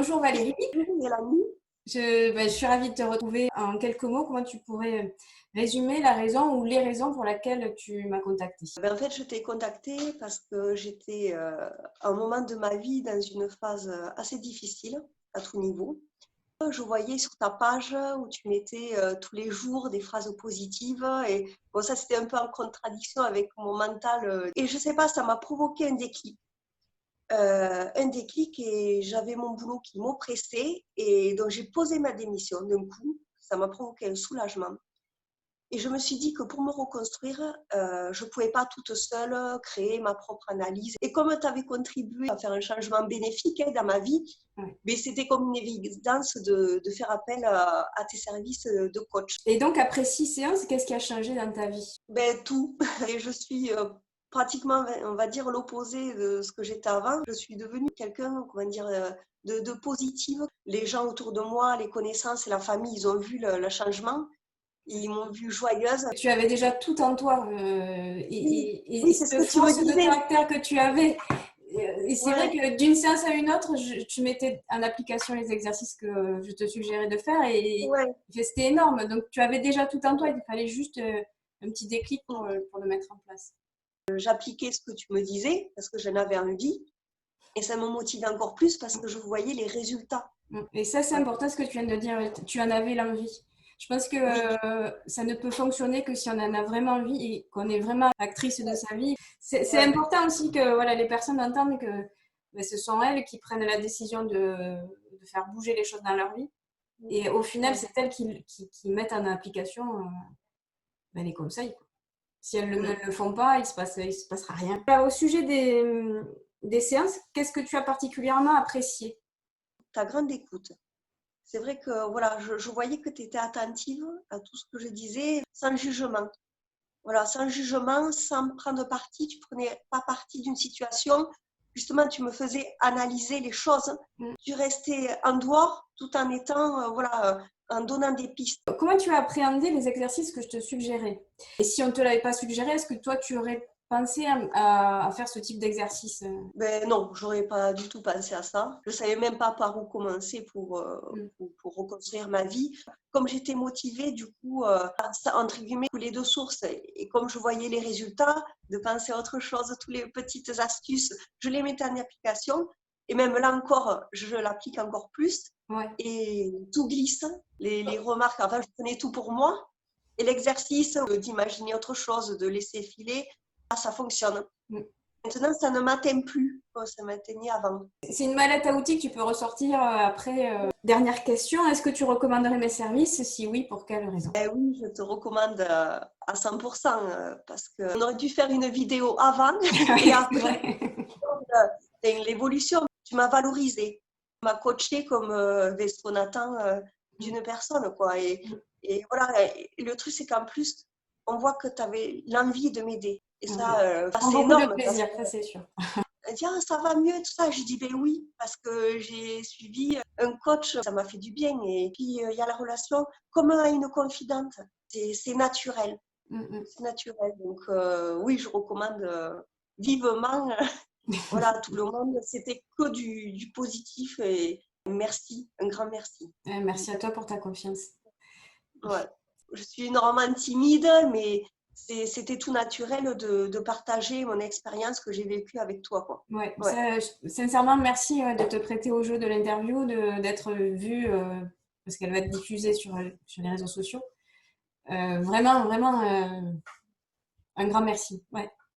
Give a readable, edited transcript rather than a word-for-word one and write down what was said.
Bonjour Valérie, Bonjour Mélanie. je suis ravie de te retrouver. En quelques mots, comment tu pourrais résumer la raison ou les raisons pour lesquelles tu m'as contactée? En fait, je t'ai contactée parce que j'étais à un moment de ma vie dans une phase assez difficile à tout niveau. Je voyais sur ta page où tu mettais tous les jours des phrases positives et bon, ça c'était un peu en contradiction avec mon mental et je sais pas, ça m'a provoqué un déclic et j'avais mon boulot qui m'oppressait et donc j'ai posé ma démission d'un coup. Ça m'a provoqué un soulagement. Et je me suis dit que pour me reconstruire, je ne pouvais pas toute seule créer ma propre analyse. Et comme tu avais contribué à faire un changement bénéfique dans ma vie, Ouais. mais c'était comme une évidence de faire appel à tes services de coach. Et donc, après 6 séances, qu'est-ce qui a changé dans ta vie? Ben, tout. Et je suis pratiquement, on va dire, l'opposé de ce que j'étais avant. Je suis devenue quelqu'un, comment dire, de positive. Les gens autour de moi, les connaissances et la famille, ils ont vu le changement. Ils m'ont vue joyeuse. Tu avais déjà tout en toi Oui, et oui, c'est ce cette que tu me force de disais. caractère que tu avais. Et c'est vrai Ouais, que d'une séance à une autre, tu mettais en application les exercices que je te suggérais de faire et ouais. c'était énorme. Donc, tu avais déjà tout en toi, il fallait juste un petit déclic pour le mettre en place. J'appliquais ce que tu me disais parce que j'en avais envie et ça me motivait encore plus parce que je voyais les résultats. Et ça, c'est Ouais. important ce que tu viens de dire. Tu en avais l'envie. Je pense que Oui, ça ne peut fonctionner que si on en a vraiment envie et qu'on est vraiment actrice de sa vie. C'est ouais. important aussi que voilà, les personnes entendent que ce sont elles qui prennent la décision de faire bouger les choses dans leur vie. Et au final, Ouais. c'est elles qui mettent en application les conseils, quoi. Si elles ne le font pas, il se passera rien. Au sujet des séances, qu'est-ce que tu as particulièrement apprécié? Ta grande écoute. C'est vrai que voilà, je voyais que tu étais attentive à tout ce que je disais, sans jugement. Voilà, sans jugement, sans prendre parti. Tu prenais pas parti d'une situation. Justement, tu me faisais analyser les choses. Tu restais en dehors tout en étant, voilà, en donnant des pistes. Comment tu as appréhendé les exercices que je te suggérais? Et si on ne te l'avait pas suggéré, est-ce que toi, tu aurais pensé à faire ce type d'exercice? Ben non, j'aurais pas du tout pensé à ça. Je savais même pas par où commencer Mm. pour reconstruire ma vie. Comme j'étais motivée, du coup, entre guillemets, couler de source. Et comme je voyais les résultats, de penser à autre chose, toutes les petites astuces, je les mettais en application. Et même là encore, je l'applique encore plus. Ouais. Et tout glisse. Les remarques, enfin, je prenais tout pour moi. Et l'exercice d'imaginer autre chose, de laisser filer, ça fonctionne. Mm. Maintenant, ça ne m'atteint plus comme ça m'atteignait avant. C'est une mallette à outils que tu peux ressortir après. Dernière question, est-ce que tu recommanderais mes services? Si oui, pour quelle raison? Eh oui, je te recommande à 100% parce qu'on aurait dû faire une vidéo avant et Oui, c'est après. vrai. L'évolution, tu m'as valorisé, tu m'as coaché comme ce qu'on attend d'une personne, quoi. Et voilà, et le truc, c'est qu'en plus, on voit que tu avais l'envie de m'aider. Et ça, Prends c'est beaucoup de énorme parce plaisir, que ça c'est sûr. elle dit, ah, ça va mieux, tout ça. Je dis, ben oui, parce que j'ai suivi un coach, ça m'a fait du bien. Et puis, il y a la relation comme à une confidente. C'est naturel. Mm, C'est naturel. Donc, oui, je recommande vivement voilà, à tout le monde. C'était que du positif et merci, un grand merci. Merci à toi pour ta confiance. Ouais. Je suis énormément timide, mais c'était tout naturel de partager mon expérience que j'ai vécue avec toi, quoi. Ouais, Ouais. ça, sincèrement, merci de te prêter au jeu de l'interview, d'être vue, parce qu'elle va être diffusée sur les réseaux sociaux. Vraiment, vraiment, un grand merci. Ouais.